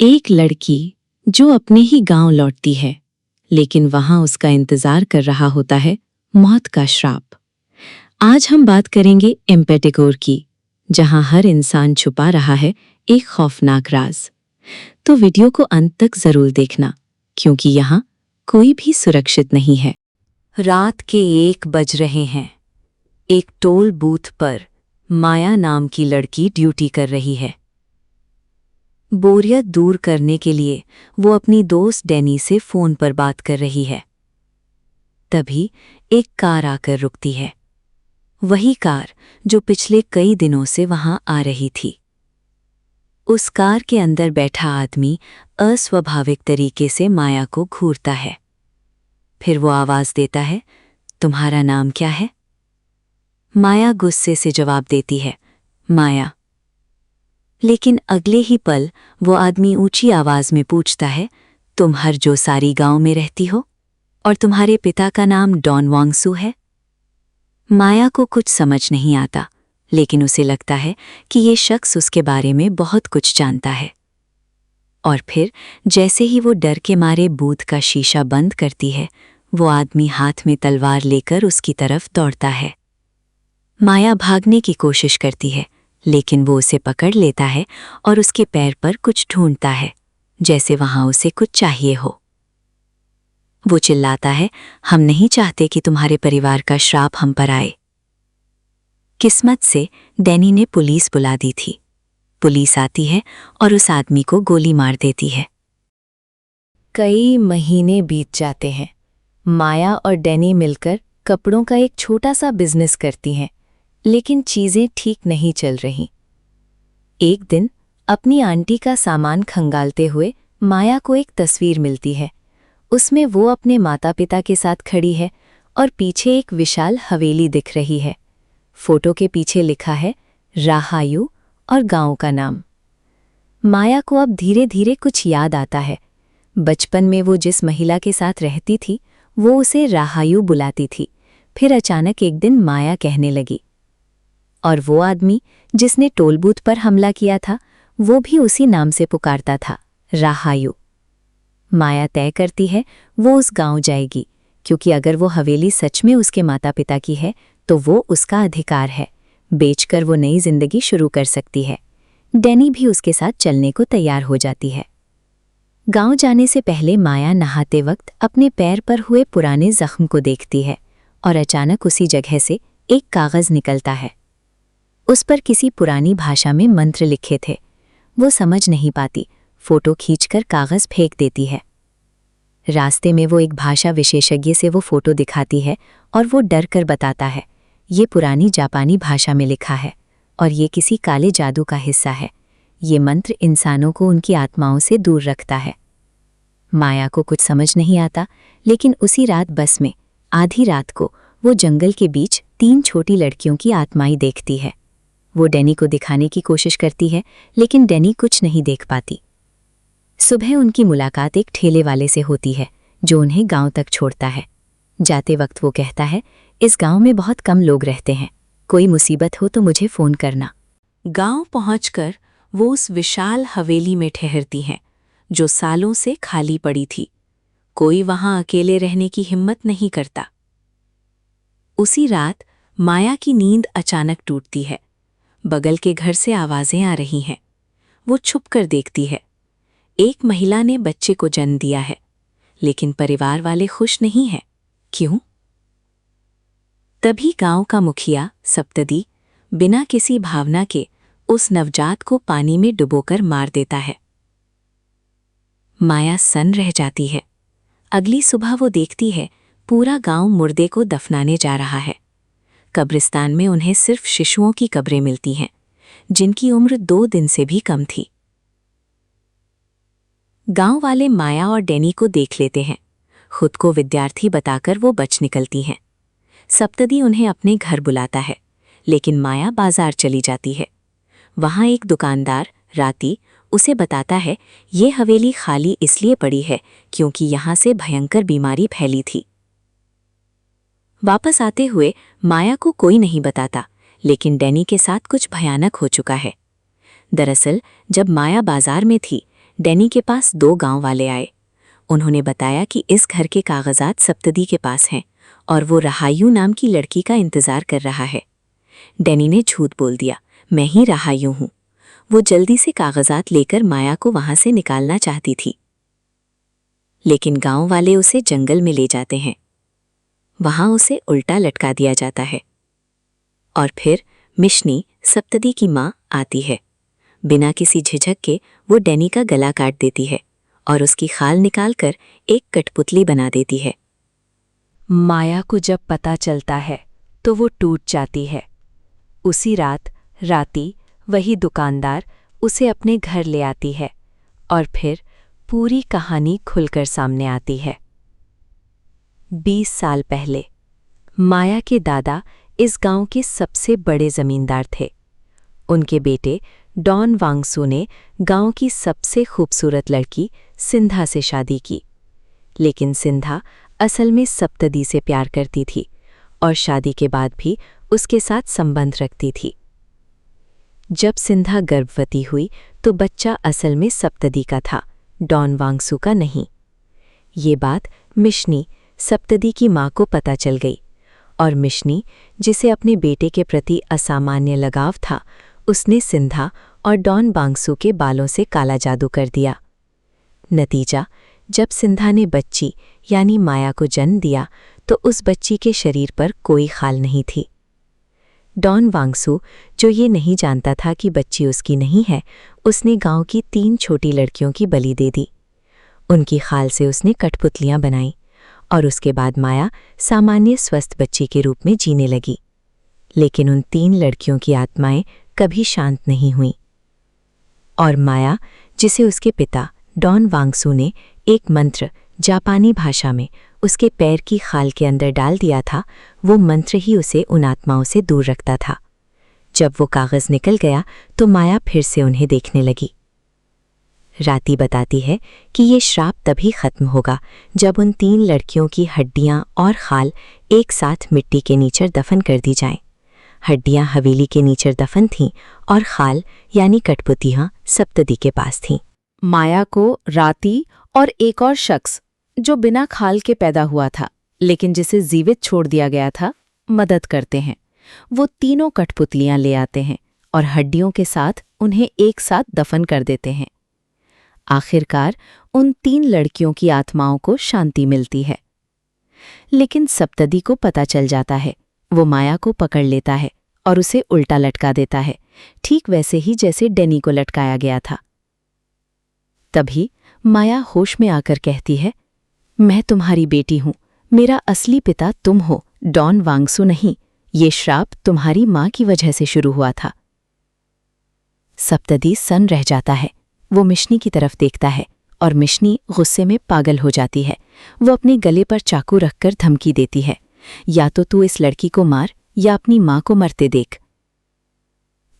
एक लड़की जो अपने ही गांव लौटती है, लेकिन वहां उसका इंतजार कर रहा होता है मौत का श्राप। आज हम बात करेंगे एम्पेटिकोर की, जहां हर इंसान छुपा रहा है एक खौफनाक राज। तो वीडियो को अंत तक जरूर देखना, क्योंकि यहाँ कोई भी सुरक्षित नहीं है। रात के 1 बज रहे हैं। एक टोल बूथ पर माया नाम की लड़की ड्यूटी कर रही है। बोरियत दूर करने के लिए वो अपनी दोस्त डैनी से फोन पर बात कर रही है। तभी एक कार आकर रुकती है। वही कार जो पिछले कई दिनों से वहां आ रही थी। उस कार के अंदर बैठा आदमी अस्वाभाविक तरीके से माया को घूरता है। फिर वो आवाज देता है, तुम्हारा नाम क्या है? माया गुस्से से जवाब देती है, माया। लेकिन अगले ही पल वो आदमी ऊंची आवाज में पूछता है, तुम हर जो सारी गांव में रहती हो और तुम्हारे पिता का नाम डॉन वांगसू है? माया को कुछ समझ नहीं आता, लेकिन उसे लगता है कि ये शख्स उसके बारे में बहुत कुछ जानता है। और फिर जैसे ही वो डर के मारे बूथ का शीशा बंद करती है, वो आदमी हाथ में तलवार लेकर उसकी तरफ दौड़ता है। माया भागने की कोशिश करती है, लेकिन वो उसे पकड़ लेता है और उसके पैर पर कुछ ढूंढता है, जैसे वहां उसे कुछ चाहिए हो। वो चिल्लाता है, हम नहीं चाहते कि तुम्हारे परिवार का श्राप हम पर आए। किस्मत से डैनी ने पुलिस बुला दी थी। पुलिस आती है और उस आदमी को गोली मार देती है। कई महीने बीत जाते हैं। माया और डैनी मिलकर कपड़ों का एक छोटा सा बिजनेस करती हैं, लेकिन चीजें ठीक नहीं चल रही। एक दिन अपनी आंटी का सामान खंगालते हुए माया को एक तस्वीर मिलती है। उसमें वो अपने माता पिता के साथ खड़ी है और पीछे एक विशाल हवेली दिख रही है। फोटो के पीछे लिखा है राहायू और गांव का नाम। माया को अब धीरे धीरे कुछ याद आता है। बचपन में वो जिस महिला के साथ रहती थी, वो उसे राहायू बुलाती थी। फिर अचानक एक दिन माया कहने लगी, और वो आदमी जिसने टोल बूथ पर हमला किया था, वो भी उसी नाम से पुकारता था, राहायू। माया तय करती है वो उस गांव जाएगी, क्योंकि अगर वो हवेली सच में उसके माता पिता की है तो वो उसका अधिकार है। बेचकर वो नई जिंदगी शुरू कर सकती है। डैनी भी उसके साथ चलने को तैयार हो जाती है। गांव जाने से पहले माया नहाते वक्त अपने पैर पर हुए पुराने जख्म को देखती है और अचानक उसी जगह से एक कागज निकलता है। उस पर किसी पुरानी भाषा में मंत्र लिखे थे। वो समझ नहीं पाती, फोटो खींचकर कागज फेंक देती है। रास्ते में वो एक भाषा विशेषज्ञ से वो फोटो दिखाती है और वो डर कर बताता है, ये पुरानी जापानी भाषा में लिखा है और ये किसी काले जादू का हिस्सा है। ये मंत्र इंसानों को उनकी आत्माओं से दूर रखता है। माया को कुछ समझ नहीं आता, लेकिन उसी रात बस में आधी रात को वो जंगल के बीच 3 छोटी लड़कियों की आत्माएं देखती है। वो डैनी को दिखाने की कोशिश करती है, लेकिन डैनी कुछ नहीं देख पाती। सुबह उनकी मुलाकात एक ठेले वाले से होती है, जो उन्हें गांव तक छोड़ता है। जाते वक्त वो कहता है, इस गांव में बहुत कम लोग रहते हैं, कोई मुसीबत हो तो मुझे फ़ोन करना। गांव पहुंचकर वो उस विशाल हवेली में ठहरती हैं, जो सालों से खाली पड़ी थी। कोई वहां अकेले रहने की हिम्मत नहीं करता। उसी रात माया की नींद अचानक टूटती है। बगल के घर से आवाजें आ रही हैं। वो छुप कर देखती है। एक महिला ने बच्चे को जन्म दिया है, लेकिन परिवार वाले खुश नहीं हैं। क्यों? तभी गांव का मुखिया सप्तदी बिना किसी भावना के उस नवजात को पानी में डुबोकर मार देता है। माया सन्न रह जाती है। अगली सुबह वो देखती है पूरा गांव मुर्दे को दफनाने जा रहा है। कब्रिस्तान में उन्हें सिर्फ शिशुओं की कब्रें मिलती हैं, जिनकी उम्र 2 दिन से भी कम थी। गांव वाले माया और डैनी को देख लेते हैं। खुद को विद्यार्थी बताकर वो बच निकलती हैं। सप्तदी उन्हें अपने घर बुलाता है, लेकिन माया बाजार चली जाती है। वहां एक दुकानदार राती उसे बताता है, ये हवेली खाली इसलिए पड़ी है क्योंकि यहां से भयंकर बीमारी फैली थी। वापस आते हुए माया को कोई नहीं बताता, लेकिन डैनी के साथ कुछ भयानक हो चुका है। दरअसल जब माया बाजार में थी, डैनी के पास 2 गांव वाले आए। उन्होंने बताया कि इस घर के कागजात सप्तदी के पास हैं और वो रहायू नाम की लड़की का इंतजार कर रहा है। डैनी ने झूठ बोल दिया, मैं ही रहायू हूं। वो जल्दी से कागजात लेकर माया को वहां से निकालना चाहती थी, लेकिन गांव वाले उसे जंगल में ले जाते हैं। वहां उसे उल्टा लटका दिया जाता है और फिर मिशनी, सप्तदी की मां, आती है। बिना किसी झिझक के वो डैनी का गला काट देती है और उसकी खाल निकालकर एक कठपुतली बना देती है। माया को जब पता चलता है तो वो टूट जाती है। उसी राती वही दुकानदार उसे अपने घर ले आती है और फिर पूरी कहानी खुलकर सामने आती है। 20 साल पहले माया के दादा इस गांव के सबसे बड़े जमींदार थे। उनके बेटे डॉन वांगसू ने गांव की सबसे खूबसूरत लड़की सिंधा से शादी की, लेकिन सिंधा असल में सप्तदी से प्यार करती थी और शादी के बाद भी उसके साथ संबंध रखती थी। जब सिंधा गर्भवती हुई तो बच्चा असल में सप्तदी का था, डॉन वांगसू का नहीं। ये बात मिशनी, सप्तदी की मां को पता चल गई और मिशनी, जिसे अपने बेटे के प्रति असामान्य लगाव था, उसने सिंधा और डॉन वांगसू के बालों से काला जादू कर दिया। नतीजा, जब सिंधा ने बच्ची यानी माया को जन्म दिया तो उस बच्ची के शरीर पर कोई खाल नहीं थी। डॉन वांगसू, जो ये नहीं जानता था कि बच्ची उसकी नहीं है, उसने गांव की 3 छोटी लड़कियों की बलि दे दी। उनकी खाल से उसने कठपुतलियां बनाई और उसके बाद माया सामान्य स्वस्थ बच्ची के रूप में जीने लगी। लेकिन उन 3 लड़कियों की आत्माएं कभी शांत नहीं हुईं और माया, जिसे उसके पिता डॉन वांगसू ने एक मंत्र जापानी भाषा में उसके पैर की खाल के अंदर डाल दिया था, वो मंत्र ही उसे उन आत्माओं से दूर रखता था। जब वो कागज निकल गया तो माया फिर से उन्हें देखने लगी। राती बताती है कि ये श्राप तभी खत्म होगा जब उन 3 लड़कियों की हड्डियां और खाल एक साथ मिट्टी के नीचे दफन कर दी जाएं। हड्डियां हवेली के नीचे दफन थीं और खाल यानी कठपुतलियां सप्तदी के पास थीं। माया को राती और एक और शख्स, जो बिना खाल के पैदा हुआ था लेकिन जिसे जीवित छोड़ दिया गया था, मदद करते हैं। वो तीनों कठपुतलियां ले आते हैं और हड्डियों के साथ उन्हें एक साथ दफन कर देते हैं। आखिरकार उन 3 लड़कियों की आत्माओं को शांति मिलती है। लेकिन सप्तदी को पता चल जाता है। वो माया को पकड़ लेता है और उसे उल्टा लटका देता है, ठीक वैसे ही जैसे डैनी को लटकाया गया था। तभी माया होश में आकर कहती है, मैं तुम्हारी बेटी हूं, मेरा असली पिता तुम हो, डॉन वांगसू नहीं। ये श्राप तुम्हारी मां की वजह से शुरू हुआ था। सप्तदी सन्न रह जाता है। वो मिशनी की तरफ देखता है और मिशनी गुस्से में पागल हो जाती है। वो अपने गले पर चाकू रखकर धमकी देती है, या तो तू इस लड़की को मार या अपनी मां को मरते देख।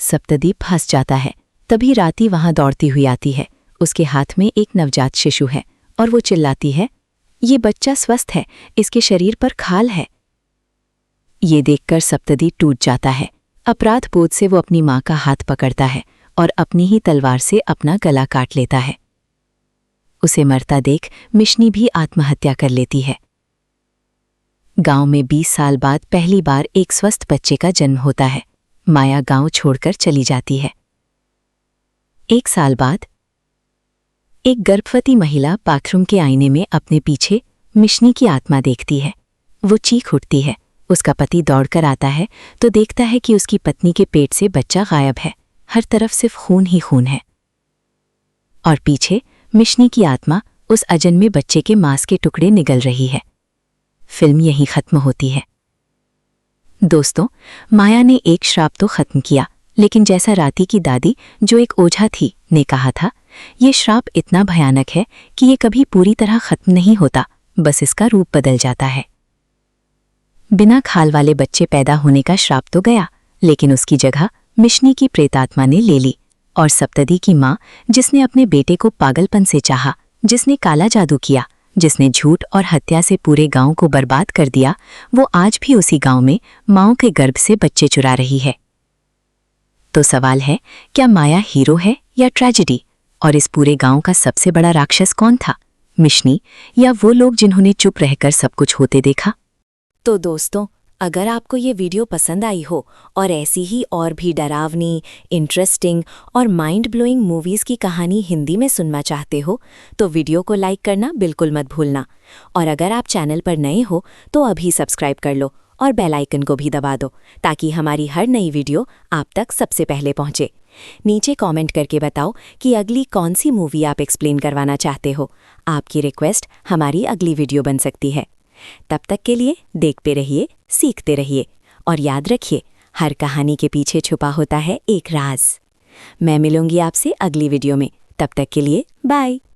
सप्तदी फंस जाता है। तभी राती वहां दौड़ती हुई आती है। उसके हाथ में एक नवजात शिशु है और वो चिल्लाती है, ये बच्चा स्वस्थ है, इसके शरीर पर खाल है। ये देखकर सप्तदी टूट जाता है। अपराध बोध से वो अपनी मां का हाथ पकड़ता है और अपनी ही तलवार से अपना गला काट लेता है। उसे मरता देख मिशनी भी आत्महत्या कर लेती है। गांव में 20 साल बाद पहली बार एक स्वस्थ बच्चे का जन्म होता है। माया गांव छोड़कर चली जाती है। 1 साल बाद एक गर्भवती महिला बाथरूम के आईने में अपने पीछे मिशनी की आत्मा देखती है। वो चीख उठती है। उसका पति दौड़कर आता है तो देखता है कि उसकी पत्नी के पेट से बच्चा गायब है। हर तरफ सिर्फ खून ही खून है और पीछे मिशनी की आत्मा उस अजन्मे बच्चे के मांस के टुकड़े निगल रही है। फिल्म यहीं खत्म होती है। दोस्तों, माया ने एक श्राप तो खत्म किया, लेकिन जैसा राती की दादी, जो एक ओझा थी, ने कहा था, ये श्राप इतना भयानक है कि ये कभी पूरी तरह खत्म नहीं होता, बस इसका रूप बदल जाता है। बिना खाल वाले बच्चे पैदा होने का श्राप तो गया, लेकिन उसकी जगह मिशनी की प्रेतात्मा ने ले ली और सप्तदी की मां, जिसने अपने बेटे को पागलपन से चाहा, जिसने काला जादू किया, जिसने झूठ और हत्या से पूरे गांव को बर्बाद कर दिया, वो आज भी उसी गांव में माओं के गर्भ से बच्चे चुरा रही है। तो सवाल है, क्या माया हीरो है या ट्रेजेडी? और इस पूरे गांव का सबसे बड़ा राक्षस कौन था? मिशनी या वो लोग जिन्होंने चुप रहकर सब कुछ होते देखा? तो दोस्तों, अगर आपको ये वीडियो पसंद आई हो और ऐसी ही और भी डरावनी, इंटरेस्टिंग और माइंड ब्लोइंग मूवीज़ की कहानी हिंदी में सुनना चाहते हो तो वीडियो को लाइक करना बिल्कुल मत भूलना। और अगर आप चैनल पर नए हो तो अभी सब्सक्राइब कर लो और बेल आइकन को भी दबा दो ताकि हमारी हर नई वीडियो आप तक सबसे पहले पहुंचे। नीचे कमेंट करके बताओ कि अगली कौन सी मूवी आप एक्सप्लेन करवाना चाहते हो। आपकी रिक्वेस्ट हमारी अगली वीडियो बन सकती है। तब तक के लिए देखते रहिए, सीखते रहिए और याद रखिए, हर कहानी के पीछे छुपा होता है एक राज। मैं मिलूंगी आपसे अगली वीडियो में। तब तक के लिए बाय।